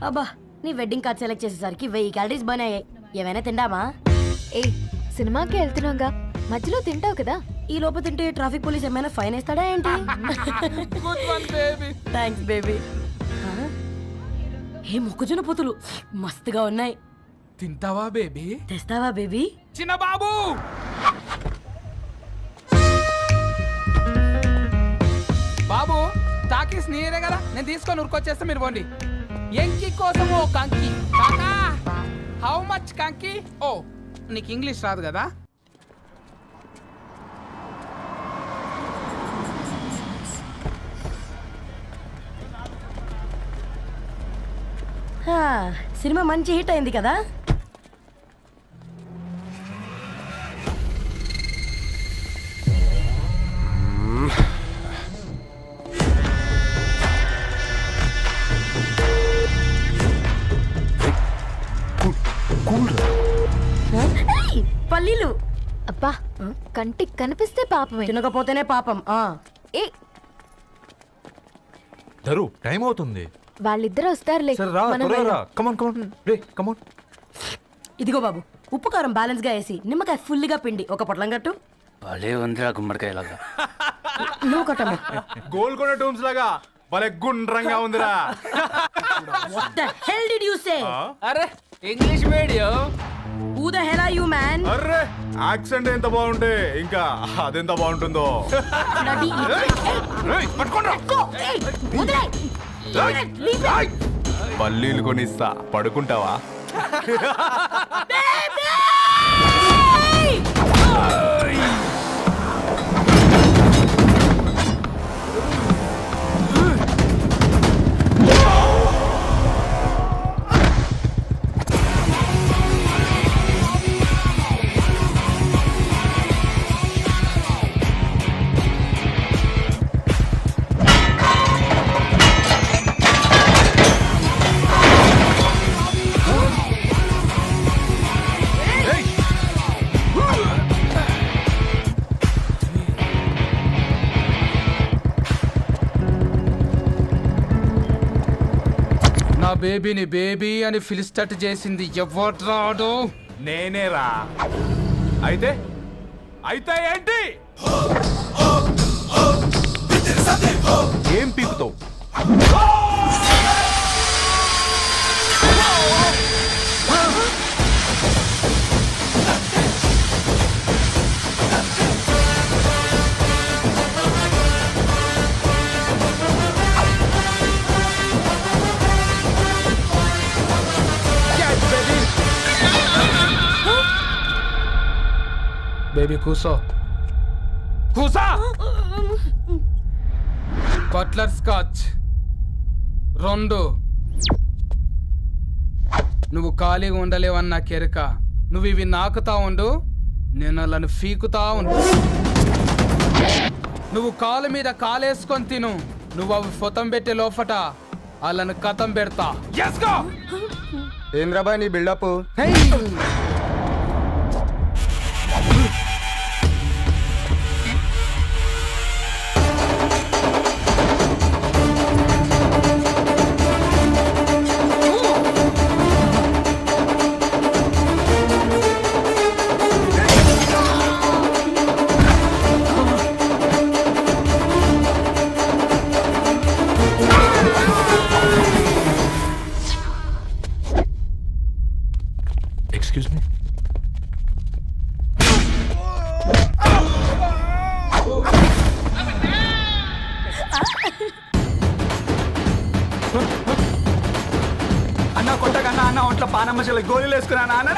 అబ్బా నీ wedding card select చేసేసరికి 1000 క్యాలరీస్ బర్న్ అయ్యాయి. ఏమైనా తిండామా? ఏ సినిమాకి వెళ్తున్నాగా, మధ్యలో తింటావు కదా. ఈ లోపు తింటే ట్రాఫిక్ పోలీస్ ఏమైనా ఫైన్ వేస్తాడా ఏంటి? Thanks baby. ఏ మొక్కజొన్న పొతులు మస్తుగా ఉన్నాయి. తింటావా బేబీ? తెస్తావా బేబీ? చిన్న బాబు బాబు టాకీస్ నీరే కదా, నేను తీసుకొని ఉరికొచ్చేస్తా, మీరు పోండి. ఎంకి కోసం ఓ కంకి కాకా. హౌ మచ్ కంకి? ఓ నీకు ఇంగ్లీష్ రాదు కదా. సినిమా మంచి హిట్ అయింది కదా. పల్లీలు అబ్బా కంటికి కనిపిస్తే పాపమే, తినకపోతేనే పాపం. ఏ ధరు టైం అవుతుంది. వాళ్ళిద్దరు వస్తారులే. మనం వెళ్దాం. ఇదిగో బాబు, ఉప్పు కారం బ్యాలెన్స్ గా వేసి నిమ్మకాయ ఫుల్ గా పిండి ఒక పొట్లం కట్టు. భలే ఉందిరా గుమ్మడికాయలాగా. నువ్వు కట్టమ్మా. గోల్కొండ టూమ్స్ లాగా భలే గుండ్రంగా ఉందిరా. What the hell did you say? అరే English medium. Who the hell are you, man? Array accent ఎంత బాగుంటే ఇంకా అదెంత బాగుంటుందో. Bloody ఏయ్, పట్టుకోండ్రా. go! Hey, వదిలేయ్. Leave it. పల్లీలు కొనిస్తా, పడుకుంటావా? Baby! నా బేబీని బేబీ అని పిలిచేటట్టు చేసింది ఎవరు రాడు? నేనేరా. అయితే అయితే ఏంటి? ఏం పీకుతావు? బేబీ కూసో, కూసా. Buttler scotch 2. నువ్వు ఖాళీగా ఉండలేవని నా కెరక. నువ్వు ఇవి నాకుతా ఉండు, నేను అలాను ఫీకుతా ఉండు. నువ్వు కాలు మీద కాలేసుకొని తిను. నువ్వు అవి ఫొతం పెట్టే లోపట అలాను కథం పెడతా. ఏంద్రా బాయ్ నీ బిల్డప్? Excuse me. అన్న కొట్టకన్నా అన్న ఒంట్లో పానమ్మశల గోళీలు వేసుకున్నా అన్న.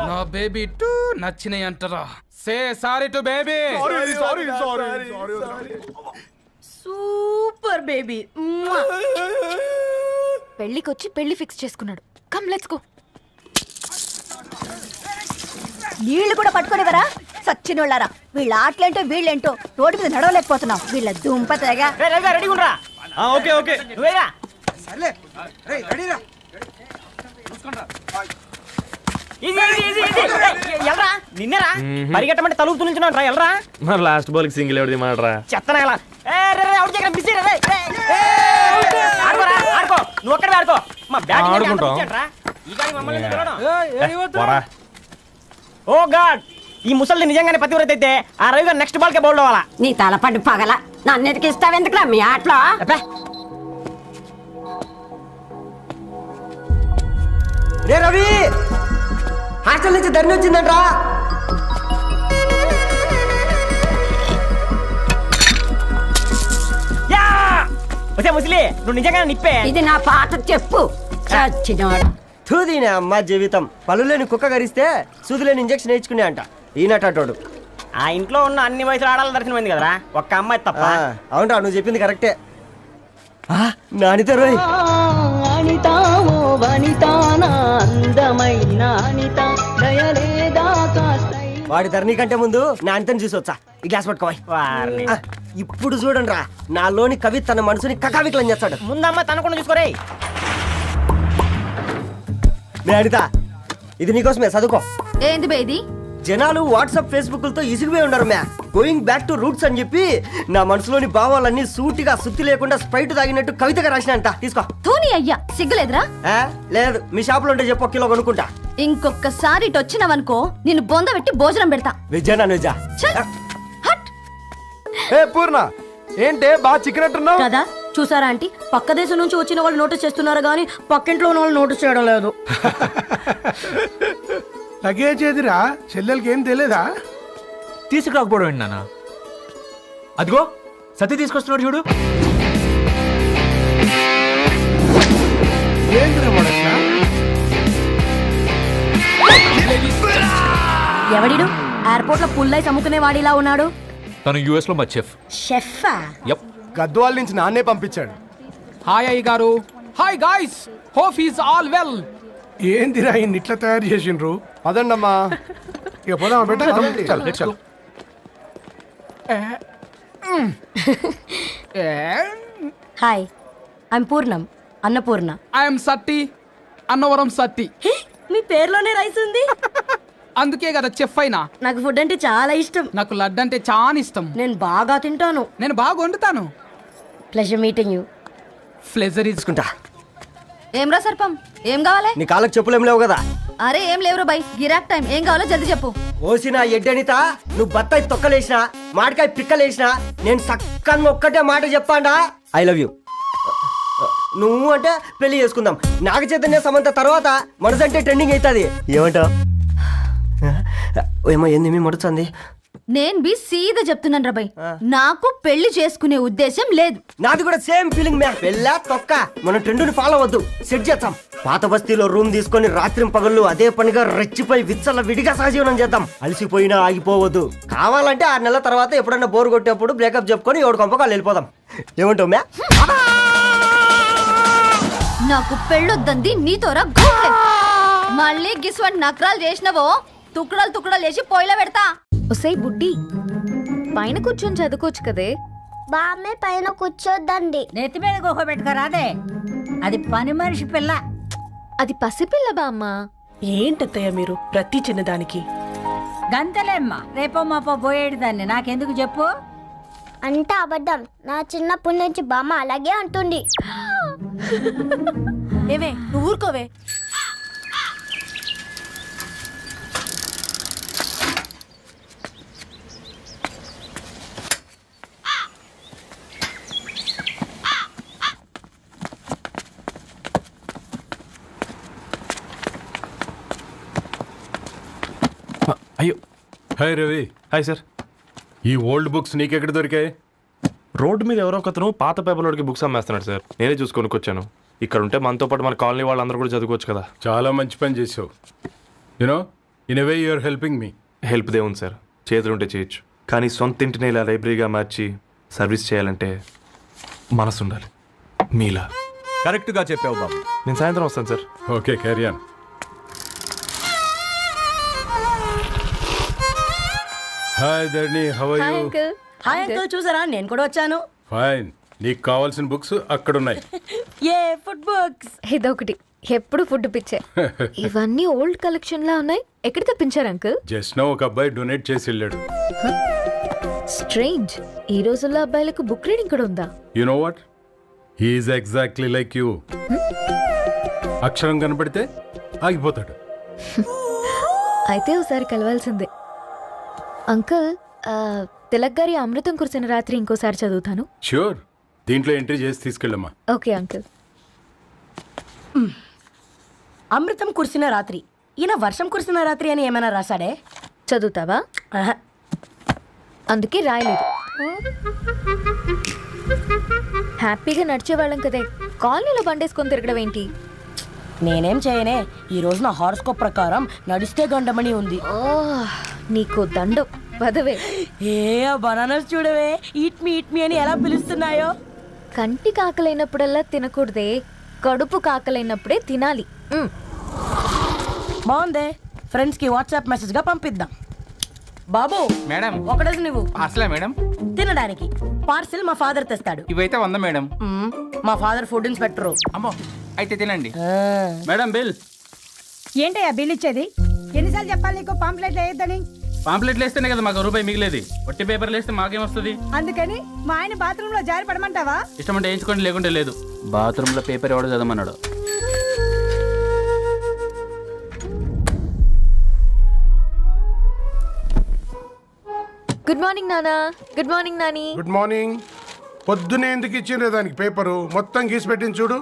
నా బేబీ టూ నచ్చినాయి అంటారా? Say sorry to baby. Super baby. పెళ్ళికొచ్చి పెళ్లి ఫిక్స్ చేసుకున్నాడు. Come let's go. నీళ్లు కూడా పట్టుకునేవరా సచ్చినోళ్ళారా. వీళ్ళ ఆటలేంటో వీళ్ళేంటో రోడ్డు మీద నడవలేకపోతున్నాం. వీళ్ళ దుంప తెగ. ఓకే ఓకే నిన్నరా పరిగెట్టమంటే తలుపుతూ నుంచి రా ఎల్రా. మరి లాస్ట్ బాల్ కి సింగిల్ ఎవరిది మాడరా? చెత్తనా ఎలా ఆడుకో నువ్వు ఒక్కడే ఆడుకో. మా ఓ గాడ్ ఈ ముసలి నిజంగానే పతివ్రత అయితే ఆ రవి గారు నెక్స్ట్ బాల్ కే బౌల్డ్ అవ్వాలా. నీ తలపండు పగల నన్నెతికి ఇస్తావెందుకురా మీ ఆటలో. రే రవి హాస్టల్ నుంచి ధరణి వచ్చిందంట్రా. వచ్చే ముసలి నువ్వు నిజంగా నిప్పే. ఇది నా పాట చెప్పు. చచ్చినోడు. తూదీనే అమ్మ జీవితం. పలులేని కుక్క గరిస్తే సూదులేని ఇంజక్షన్ వేయించుకునే అంట ఈనటోడు. ఆ ఇంట్లో ఉన్న అన్ని వయసులో ఆడాలి దర్శనమైంది కదరా ఒక్క అమ్మాయి తప్ప. అవునరా నువ్వు చెప్పింది కరెక్టే. నానితో రోయ్ వాడి ధరణి కంటే ముందు నానితని చూసి వచ్చా. ఈ గ్లాస్ పట్టుకోవాలి. ఇప్పుడు చూడండి రా నాలోని కవి తన మనసుని కకావికలం చేస్తాడు. ముందమ్మ తనకుండా చూసుకోరే. అనిత ఇది నీకోసమే చదువుకో. ఏంది బేది? జనాలు వాట్సాప్ ఫేస్బుక్లతో ఇసిగిపోయి ఉన్నారు మ్యా. గోయింగ్ బ్యాక్ టు రూట్స్ అని చెప్పి నా మనసులోని భావాలన్నీ సూటిగా సుత్తి లేకుండా స్ప్రైట్ తాగినట్టు కవితగా రాసిన అంట. తీసుకో. తూని అయ్యా సిగ్గులేదురా? లేదు మీ షాప్ లో ఉంటే చెప్పు కిలో కొనుక్కుంటా. ఇంకొకసారి ఇటు వచ్చినవనుకో నిన్ను బొంద పెట్టి భోజనం పెడతా. వెజ్జా నాన్ వెజ్జా? పూర్ణ ఏంటే బాగా చిక్కినట్టున్నావు కదా చూసారా ఆంటీ, పక్క దేశం నుంచి వచ్చిన వాళ్ళు నోటీస్ చేస్తున్నారు కానీ పక్కింట్లో ఉన్న వాళ్ళు నోటీస్ చేయడం లేదు. లగేజ్ ఏదిరా? చెల్లెలకి ఏం తెలియదా? తీసుకురాకపోవడం ఏంటి నాన్న? అదిగో సతీ తీసుకొస్తున్నాడు చూడు. ఎవడిడు ఎయిర్పోర్ట్ లో పుల్లై అమ్ముకునే వాడిలా ఉన్నాడు? తను యుఎస్ లో మా చెఫ్. షెఫా? గద్వాల నుంచి నాన్నే పంపించాడు. హాయ్ అయ్య గారు. Hi guys, hope is all well. ఏందిరా ఇన్ని ఇట్లా తయారు చేసిండ్రు? అదండమ్మా ఇక పోదామా బెట్ట? హాయ్, ఐమ్ పూర్ణం, అన్నపూర్ణ. ఐఎమ్ సత్తి, అన్నవరం సత్తి. మీ పేరులోనే రైస్ ఉంది. అందుకే కదా చెఫ్ అయినా. నాకు ఫుడ్ అంటే చాలా ఇష్టం. నాకు లడ్డు అంటే చాలా ఇష్టం. నేను బాగా తింటాను. నేను బాగా వండుతాను. Pleasure meeting you. ప్లెజర్ తీసుకుంటా. ఏమ్రా సర్పం ఏం కావాలి? నీ కాళ్ళకి చెప్పులేం లేవు కదా? అరే ఏం లేవురా బై, గిరాక్ టైం. ఏం కావాలో జల్దీ చెప్పు. ఓసిన ఎడ్డనిత నువ్వు బత్తాయి తొక్కలేసినా మాడికాయ పిక్కలేసినా నేను సక్కగా ఒక్కటే మాట చెప్పాండా, ఐ లవ్ యూ. నువ్వు అంటే పెళ్లి చేసుకుందాం. నాగ చైతన్య సమంత తర్వాత మనసంటే ట్రెండింగ్ అవుతుంది. ఏమంటావు? ఏమో ఏంది మడుతుంది. నేను బి సీదా చెప్తున్నాను రాబాయ్, నాకు పెళ్లి చేసుకునే ఉద్దేశం లేదు. నాది కూడా సేమ్ ఫీలింగ్ మ్యా. పెళ్ళా తొక్క మనం ట్రెండ్ని ఫాలో అవద్దు, సెట్ చేద్దాం. పాత బస్తీలో రూమ్ తీసుకొని రాత్రి పగళ్ళు అదే పనిగా రెచ్చిపోయి విచ్చల విడిగా సహజీవనం చేద్దాం. అలసిపోయినా ఆగిపోవద్దు. కావాలంటే 6 నెలల తర్వాత ఎప్పుడన్నా బోర్ కొట్టేప్పుడు బ్రేకప్ చెప్పుకొని ఎవడు కొంపకాలు వెళ్ళిపోదాం. ఏమంటావు మ్యా? నాకు పెళ్ళొద్దంది నీతోరా గోలే. మళ్ళీ గిస్వంటి నకరాలు చేసినవో తుక్కడలు తుక్కడలు వేసి పొయ్యిలో పెడతా. ఒసై బుడ్డి, పైన కూర్చొని చదువుకోవచ్చు కదే. బామ్మే పైన కూర్చోద్దండి. నెత్తి మీద గుహ పెట్టుకోరాదే, అది పని మనిషి పిల్ల. అది పసిపిల్ల బామ్మ. ఏంటత్తయ్య మీరు ప్రతి చిన్నదానికి? గంతలేమ్మా, రేపో మాపో పోయేడు దాన్ని నాకెందుకు చెప్పు. అంటే అబద్ధం. నా చిన్నప్పటి నుంచి బామ్మ అలాగే అంటుంది. ఏవే నువ్వు ఊరుకోవే. అయ్యో. హాయ్ రవి. Hi sir. ఈ ఓల్డ్ బుక్స్ నీకెక్కడ దొరికాయి? రోడ్డు మీద ఎవరో ఒకతను పాత పేపర్లోకి బుక్స్ అమ్మేస్తున్నాడు సార్. నేనే చూసుకొని వచ్చాను. ఇక్కడ ఉంటే మనతో పాటు మన కాలనీ వాళ్ళందరూ కూడా చదువుకోవచ్చు కదా. చాలా మంచి పని చేసావు. You know in a way you are helping me. Help దే ఉంది సార్, చేతులుంటే చేయొచ్చు. కానీ సొంత ఇంటిని ఇలా లైబ్రరీగా మార్చి సర్వీస్ చేయాలంటే మనసు ఉండాలి. మీలా. కరెక్ట్గా చెప్పావు బాబు. నేను సాయంత్రం వస్తాను sir. Okay carry on. Hi Dharni, how are hi you? Uncle. Hi uncle, చూసారా నేను కూడా వచ్చాను. ఫైన్. నీకు కావాల్సిన బుక్స్ అక్కడ ఉన్నాయి. ఏ ఫుడ్ బుక్స్? ఇదొకటి ఎప్పుడు ఫుడ్ పిచ్చే. ఇవన్నీ ఓల్డ్ కలెక్షన్ లా ఉన్నాయి. ఎక్కడ తెప్పించారు అంకుల్? జస్ట్ నో ఒక అబ్బాయి డొనేట్ చేసి వెళ్ళాడు. స్ట్రేంజ్. ఈ రోజుల్లో అబ్బాయిలకు బుక్ రీడింగ్ కూడా ఉందా? You know what, he's exactly like you. అక్షరం కనపడితే ఆగిపోతాడు. అయితే ఒకసారి కలవాల్సిందే. అంకుల్, తిలక్ గారి అమృతం కురిసిన రాత్రి ఇంకోసారి చదువుతాను. ష్యూర్, దీంట్లో ఎంట్రీ చేసి తీసుకెళ్ళమ్మా. Okay uncle. అమృతం కురిసిన రాత్రి. ఈయన వర్షం కురిసిన రాత్రి అని ఏమైనా రాశాడే? చదువుతావా? ఆహా. అందుకే రాయలేదు. హ్యాపీగా నడిచేవాళ్ళం కదే, కాలనీలో బండేసుకొని తిరగడం ఏంటి? నేనేం చేయనే, ఈ రోజు నా హారోస్కోప్ ప్రకారం నడిస్తే గండమణి ఉంది. ఓ, నీకు దండం పదవే. ఏ బనానాస్ చూడవే, ఈట్ మీ అని ఎలా పిలుస్తున్నాయో. కంటి కాకలైనప్పుడల్లా తినకూడదే, కడుపు కాకలైనప్పుడే తినాలి. బాగుందే, ఫ్రెండ్స్ కి వాట్సాప్ మెసేజ్ గా పంపిద్దాం. బాబు మేడం ఒకడేసి నువ్వు అసలే మేడం తినడానికి పార్సిల్ మా ఫాదర్ తెస్తాడు. ఇవైతే 100 మేడం. మా ఫాదర్ ఫుడ్ ఇన్స్పెక్టర్. అమ్మో అయితే తినండి. Madam bill. ఏంటయ్యా బిల్ ఇచ్చేది? ఎన్నిసార్లు చెప్పాలి నీకు పాంప్లెట్ వేయొద్దని? పాంప్లెట్లు వేస్తేనే కదా మాకు రూపాయి మిగిలేది. వట్టి పేపర్లు వేస్తే మాకేమొస్తుంది? అందుకని మా ఆయన బాత్రూమ్ లో జారి పడమంటావా? ఇష్టం అంటే వేయించుకోండి, లేకుంటే లేదు. బాత్రూంలో పేపర్ ఎవడో చదవమన్నాడు. గుడ్ మార్నింగ్ నానా. Good morning Nani. Good morning. పొద్దునే ఎందుకు ఇచ్చిండ్రే దానికి పేపరు? మొత్తం గీసి పెట్టింది చూడు.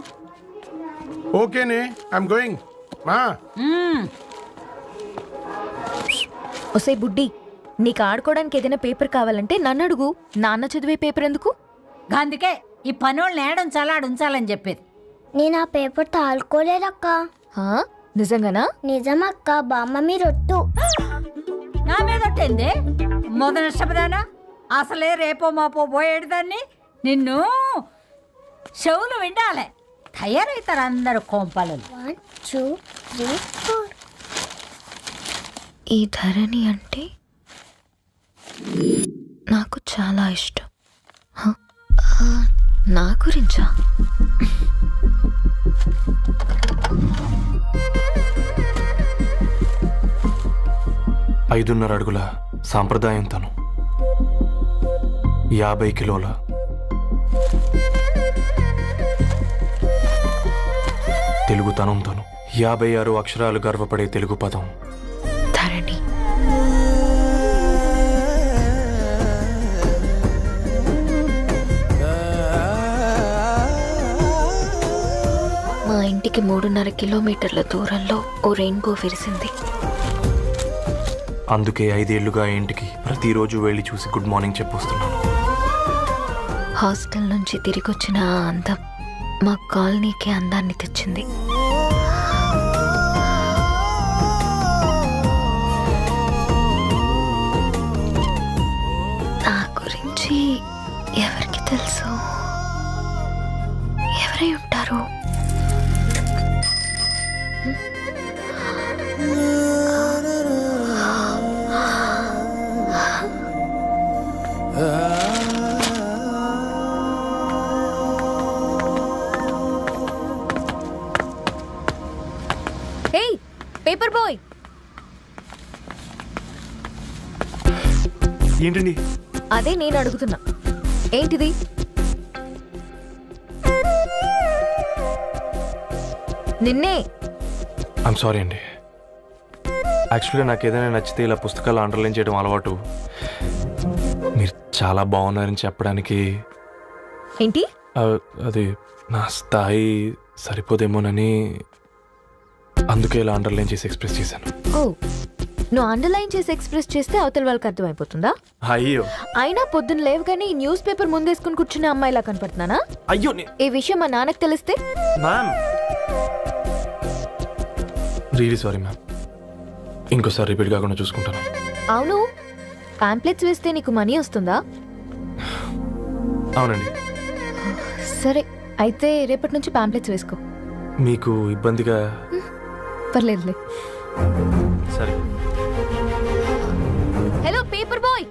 ఓకేనే, ఐఎమ్ గోయింగ్. మా ఒసే బుడ్డి, నీకు ఆడుకోవడానికి ఏదైనా పేపర్ కావాలంటే నన్ను అడుగు. నాన్న చదివే పేపర్ ఎందుకు? అందుకే ఈ పనోళ్ళని ఏడుంచాలా ఉంచాలని చెప్పేది. నేను ఆ పేపర్ తాలుకోలేదక్క. హా? నిజంగానా? నిజమక్క, బామ్మ మీరొట్టు. నా మీద ఒట్టేంది? మొదటి నష్టపదానా? అసలే రేపో మాపో పోయేడు దాన్ని. నిన్ను చెవులు విండాలే, తయారవుతారు అందరు కోంపాలు. 1 2 3 4. ఈ ధరణి అంటే నాకు చాలా ఇష్టం. హ? నా గురించా? ఐదున్నర అడుగుల సాంప్రదాయం తను, 50 కిలోల తెలుగుతనం తను, 56 అక్షరాలు గర్వపడే తెలుగు పదం ధరణి. మా ఇంటికి 3.5 కిలోమీటర్ల దూరంలో ఓ రెయిన్బో విరిసింది. అందుకే 5 ఏళ్లుగా ఇంటికి ప్రతిరోజు వెళ్ళి చూసి గుడ్ మార్నింగ్ చెప్పొస్తున్నాను. హాస్టల్ నుంచి తిరిగొచ్చిన ఆ అందం మా కాలనీకి అందాన్ని తెచ్చింది. నా గురించి ఎవరికి తెలుసు? ఎవరై ఉంటారు? ఏయ్, పేపర్ బాయ్. ఏంటండి? అదే నేను అడుగుతున్నా, ఏంటిది? నిన్నే. ఐమ్ సారీ అండి. యాక్చువల్గా నాకు ఏదైనా నచ్చితే ఇలా పుస్తకాలు అండర్లైన్ చేయడం అలవాటు. మీరు చాలా బాగున్నారని చెప్పడానికి ఏంటి? అది నా స్థాయి సరిపోదేమోనని అందుకే ఇలా అండర్లైన్ చేసి ఎక్స్ప్రెస్ చేశాను. ఓ, నువ్వు అండర్లైన్ చేసి ఎక్స్ప్రెస్ చేస్తే అవతల వాళ్ళకి అర్థమైపోతుందా? అయ్యో అయినా పొద్దున్న లేవగానే ఈ న్యూస్ పేపర్ ముందేసుకుని కూర్చునే అమ్మాయిలా కనపడుతున్నానా? అయ్యో ఈ విషయం మా నాన్నకు తెలిస్తే? Ma'am, really sorry ma'am. ఇంకోసారి రిపీట్ కాకుండా చూసుకుంటాను. అవును, పాంప్లెట్స్ వేస్తే నీకు మనీ వస్తుందా? అవునండి. సరే, అయితే రేపటి నుంచి పాంప్లెట్స్ వేసుకో. మీకు ఇబ్బందిగా? పర్లేదులే. సరే. హలో పేపర్ పేపర్ బాయ్,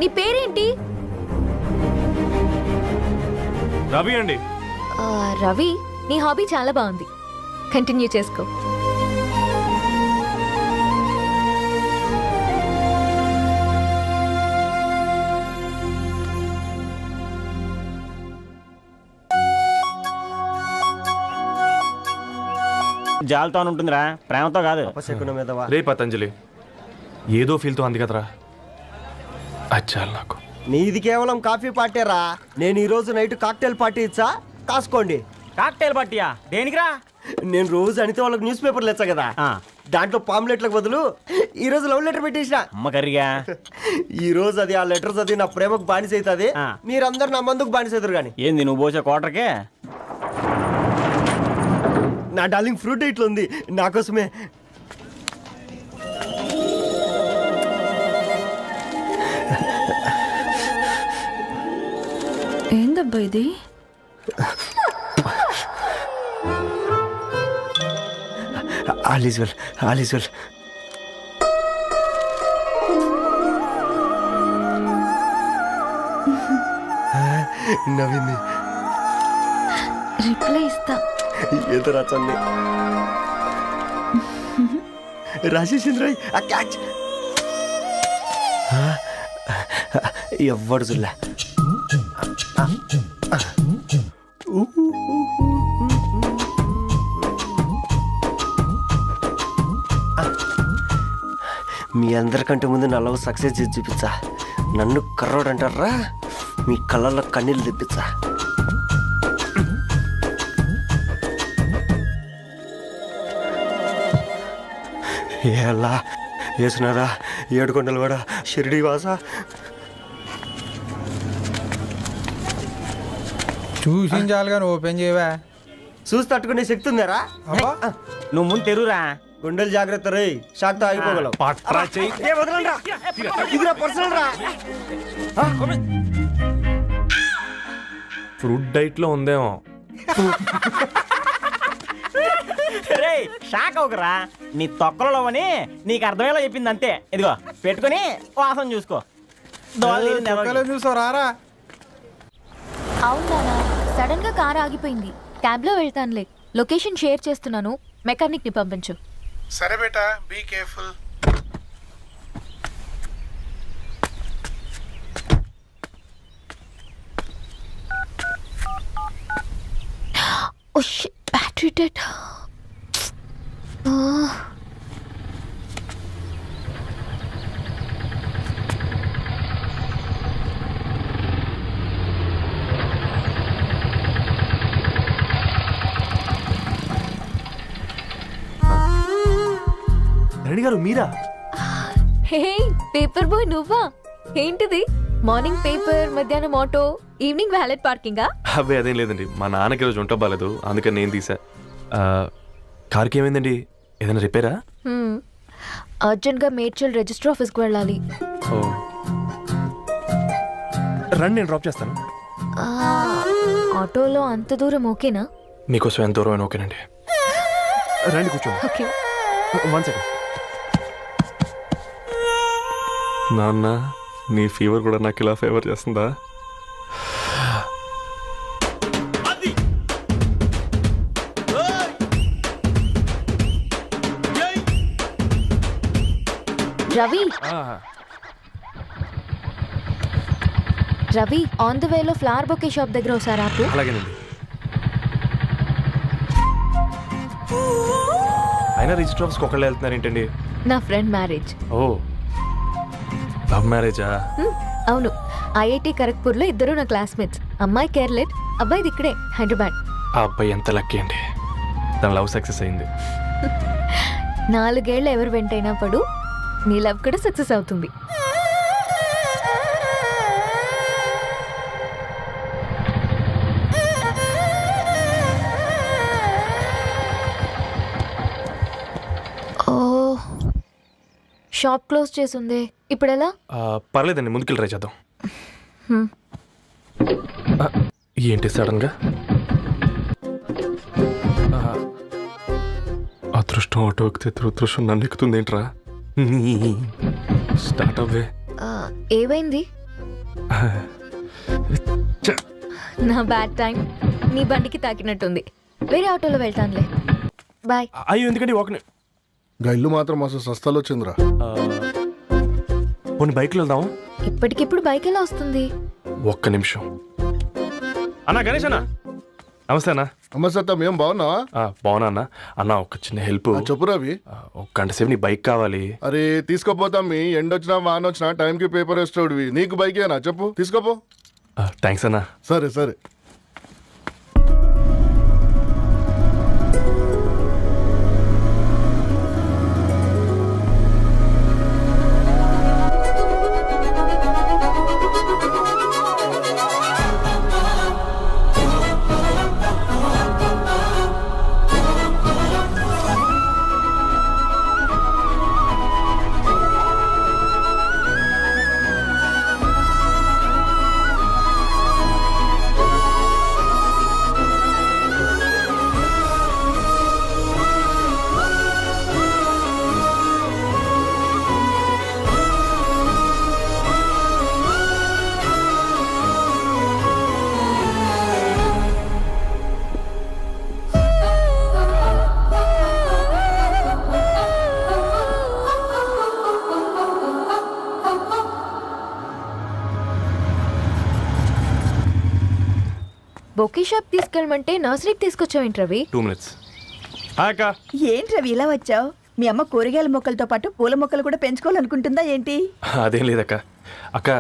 నీ పేరేంటి? రవి అండి. రవి, నీ హాబీ చాలా బాగుంది, కంటిన్యూ చేసుకో. జాలతో ఉంటుందిరా, ప్రేమతో కాదు. అపశకునం మీదవా? రే పతంజలి, ఏదో ఫీల్తో అంది కదరా, అచ్చాలి నాకు. నీది కేవలం కాఫీ పార్టీరా. నేను ఈ రోజు నైట్ కాక్టైల్ పార్టీ ఇచ్చా, కాసుకోండి. కాక్టైల్ పార్టీయా? దేనికిరా? నేను రోజు అనితే వాళ్ళకి న్యూస్ పేపర్లు ఇచ్చా కదా, దాంట్లో పాంప్లెట్లకు బదులు ఈ రోజు లవ్ లెటర్ పెట్టేసిన. అమ్మకరిగా ఈ రోజు అది ఆ లెటర్ చదివి నా ప్రేమకు బానిస అవుతుంది, మీరందరు నా మందుకు బానిస అవుతారు. కానీ ఏంది నువ్వు పోసే కోటర్కే? నా డార్లింగ్ ఫ్రూట్ ఇట్లా ఉంది నా కోసమే. ఏందబ్బా ఇది? All is well, all is well. నవ్వింది. రిప్లై ఇస్తా. ఏదో రాచండి రాజేసింద్ర ఆ క్యాచ్ ఎవ్వడు జుల్లా. మీ అందరికంటే ముందు నా లవ్ సక్సెస్ చేసి చూపించా. నన్ను కర్రోడు అంటారా, మీ కళ్ళల్లో కన్నీళ్ళు తెప్పించా. ఎలా వేసినారా ఏడుకొండలు కూడా షిరిడి వాస. చూసించాలి కానీ ఓపెన్ చేయవా? చూసి తట్టుకునే శక్తి ఉందారా? నువ్వు ముందు తెరురా. గుండెలు జాగ్రత్త రే, షాక్తో ఆగిపోగలవు. ఇదిరా పర్సనల్ రా. ఫ్రూట్ డైట్లో ఉందేమో. రే షాక్ అవకరా, నీ తొక్కలలో అని నీకు అర్థమయ్యేలా చెప్పింది అంతే. ఇదిగో పెట్టుకొని వాసన చూసుకో. చూసారా? అవునా, సడన్ గా కార్ ఆగిపోయింది. క్యాబ్ లో వెళ్తానులే. లొకేషన్ షేర్ చేస్తున్నాను, మెకానిక్ ని పంపించు. సరే బేటా, be careful. Oh shit, battery dead. Reddy గారు మీరా? హే పేపర్ బాయ్, నువ్వా? ఏంటిది? మార్నింగ్ పేపర్, మధ్యాహ్నం ఆటో, ఈవినింగ్ వ్యాలెట్ పార్కింగా? అబ్బాయి అదేం లేదండి, మా నాన్నకి రోజు ఉంట బాగాలేదు, అందుకని నేను తీసా. కార్కి ఏమైందండి? ఏదైనా రిపేరా? అర్జెంట్ గా మేడ్చల్ రిజిస్టర్ ఆఫీస్కి వెళ్ళాలి. ఓ రండి, నేను డ్రాప్ చేస్తాను. ఆటోలో అంత దూరం ఓకేనా? మీకోసం ఎంత దూరం అయినా ఓకేనండి. రండి కూర్చోండి. ఓకే. 1 సెకండ్. నాన్న, నీ ఫీవర్ కూడా నాకు ఇలా ఫేవర్ చేస్తుందా? రవి, రవి, ఆన్ ద వేలో ఫ్లవర్ బొకే షాప్ దగ్గర ఒకసారి ఆపు. అలాగేనండి. అయినా రిజిస్టర్ ఆఫీస్కి ఒకళ్ళు వెళ్తున్నారు ఏంటండి? నా ఫ్రెండ్ మ్యారేజ్. ఓ, లవ్ మ్యారేజా? అవును, ఐఐటి ఖరగ్పూర్లో ఇద్దరు నా క్లాస్మేట్స్. అమ్మాయి కేర్లెట్, అబ్బాయిది ఇక్కడే హైదరాబాద్. ఆ అబ్బాయి ఎంత లక్కీ అండి, తన లవ్ సక్సెస్ అయింది. 4 ఏళ్ళు ఎవరు వెంటైనా పడు, నీ లవ్ కూడా సక్సెస్ అవుతుంది. ఓ, షాప్ క్లోజ్ చేసింది, ఇప్పుడు ఎలా? పర్లేదండి, ముందుకెళ్ళి ట్రై చేద్దాం. ఏంటి సడన్గా? అదృష్టం ఆటో ఎక్కితే దురదృష్టం నన్ను ఎక్కుతుంది ఏంట్రా? స్టార్ట్ అవ్వే. ఏమైంది? నా బ్యాడ్ టైం నీ బండికి తాకినట్టుంది. వేరే ఆటోలో వెళ్తానులే. బాయ్. అయ్యో ఎందుకండి ఒక గా ఇల్లు మాత్రం అసలు సస్తాలు వచ్చిందిరా. పోనీ బైక్లో వెళ్దాం. ఇప్పటికిప్పుడు బైక్ ఎలా వస్తుంది? ఒక్క నిమిషం. అన్నా గణేష్ అన్న, నమస్తే అన్న. నమస్తే, ఏం బాగున్నావా? బాగున్నా అన్న. అన్న ఒక చిన్న హెల్ప్. చెప్పు రవి. ఒక గంట సేపు నీ బైక్ కావాలి. అరే తీసుకోపోతాం, మీ ఎండొచ్చినా వానొచ్చినా టైంకి పేపర్ వేస్తాడువి. నీకు బైకేనా చెప్పు, తీసుకోపో. థ్యాంక్స్ అన్న. సరే సరే. బొకే షాప్ తీసుకెళ్ళమంటే నర్సరీకి తీసుకొచ్చావేంటి రవి? 2 minutes. అక్క ఏంటి రవి ఇలా వచ్చావు? మీ అమ్మ కూరగాయల మొక్కలతో పాటు పూల మొక్కలు కూడా పెంచుకోవాలనుకుంటుందా ఏంటి? అదేం లేదక్క. అక్క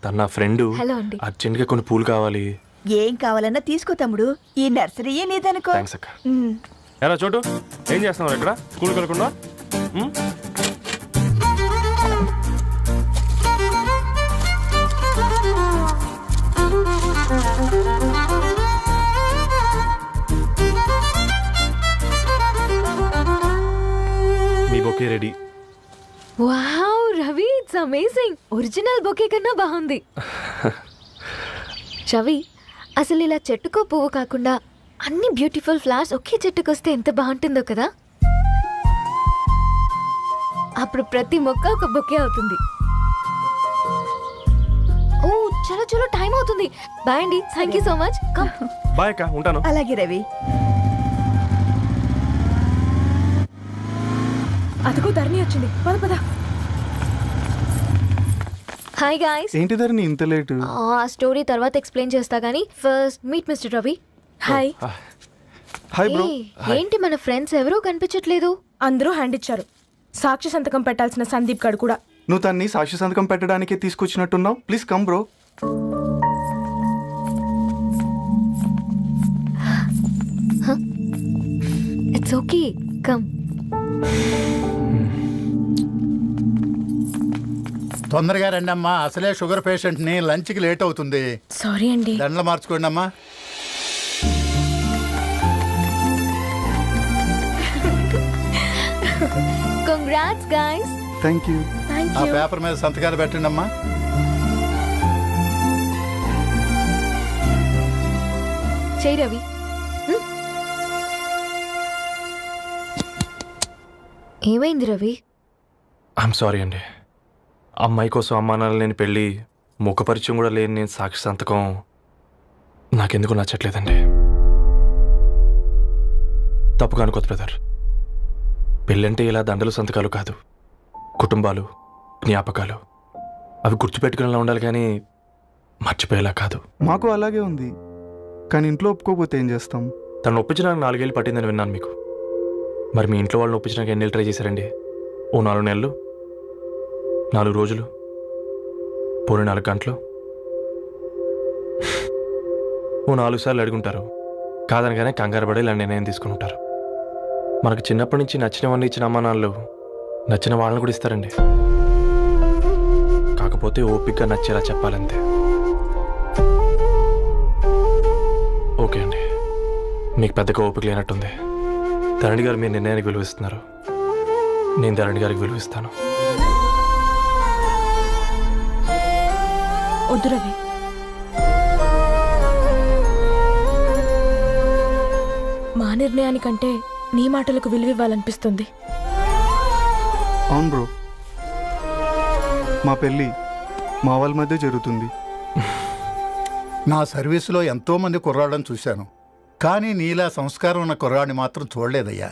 తన నా ఫ్రెండ్ హలో అండి. అర్జెంట్గా కొన్ని పూలు కావాలి. ఏం కావాలన్నా తీసుకో తమ్ముడు, ఈ నర్సరీయే నీదనుకో. థ్యాంక్స్ అక్క. ఎలా చోటు ఏం చేస్తున్నావు ఇక్కడ? స్కూల్కి వెళ్ళకుండా? మీ bouquet ready. Wow Ravi, it's amazing. Original bouquet కన్నా బాగుంది. రవి, అసలు ఇలా చెట్టుకో పువ్వు కాకుండా అన్ని బ్యూటిఫుల్ ఫ్లవర్స్ ఒకే చెట్టుకు వస్తే ఎంత బాగుంటుందో కదా. అప్పుడు ప్రతి మొక్క ఒక బొకే అవుతుంది. ఓ చలో చలో, టైం అవుతుంది. బాయ్ అండి, thank you so much. Come. Bye అక్క, ఉంటాను. అలాగే రవి. అదిగో ధరణి వచ్చింది, పద పద. Hi guys. ఏంటి ధరణి ఇంత లేటు? ఆ స్టోరీ తర్వాత ఎక్స్ప్లెయిన్ చేస్తా గానీ first meet mister Ravi. Hi. Hi bro. ఏంటి మన ఫ్రెండ్స్ ఎవరూ కనిపించట్లేదు? అందరూ హ్యాండ్ ఇచ్చారు. సాక్షి సంతకం పెట్టాల్సిన సందీప్ గడు కూడా. నువ్వు తన్ని సాక్షి సంతకం పెట్టడానికే తీసుకొచ్చినట్టున్నావు. Please come bro. It's okay, come. తొందరగా రండి అమ్మా, అసలే షుగర్ పేషెంట్ ని, లంచ్ కి లేట్ అవుతుంది. సారీ అండి. దండలు మార్చుకోండి అమ్మా. Congrats guys. Thank you. ఆ పేపర్ మీద సంతకాలు పెట్టండి అమ్మా. చెయ్యి రవి. ఏమైంది రవి? ఐఎమ్ సారీ అండి. అమ్మాయి కోసం అమ్మా నాన్న లేని పెళ్ళి, ముఖపరిచయం కూడా లేని నేను సాక్షి సంతకం నాకెందుకు నచ్చట్లేదండి. తప్పుగా అనుకోదు బ్రదర్. పెళ్ళంటే ఇలా దండలు సంతకాలు కాదు, కుటుంబాలు, జ్ఞాపకాలు. అవి గుర్తుపెట్టుకునేలా ఉండాలి కానీ మర్చిపోయేలా కాదు. మాకు అలాగే ఉంది, కానీ ఇంట్లో ఒప్పుకోకపోతే ఏం చేస్తాం? తను ఒప్పించడానికి 4 ఏళ్ళు పట్టిందని విన్నాను మీకు. మరి మీ ఇంట్లో వాళ్ళని ఒప్పించడానికి ఎన్ని ట్రై చేశారండి? ఓ 4 నెలలు, 4 రోజులు, పోనీ 4 గంటలు, ఓ 4 సార్లు అడుగుంటారు. కాదనగానే కంగారు పడి ఇలా నిర్ణయం తీసుకుని ఉంటారు. మనకు చిన్నప్పటి నుంచి నచ్చినవన్నీ ఇచ్చిన అమ్మ నాన్నలు నచ్చిన వాళ్ళని కూడా ఇస్తారండి. కాకపోతే ఓపికగా నచ్చేలా చెప్పాలంతే. ఓకే అండి, మీకు పెద్దగా ఓపిక లేనట్టుంది. ధరణి గారు మీ నిర్ణయానికి విలువిస్తున్నారు, నేను ధరణి గారికి విలువిస్తాను. వద్దు రవి, మా నిర్ణయానికంటే నీ మాటలకు విలువివ్వాలనిపిస్తుంది. అవును బ్రో, మా పెళ్ళి మా వాళ్ళ మధ్య జరుగుతుంది. నా సర్వీసులో ఎంతో మంది కుర్రాళ్ళని చూశాను, కానీ నీలా సంస్కారం ఉన్న కుర్రాడిని మాత్రం చూడలేదయ్యా.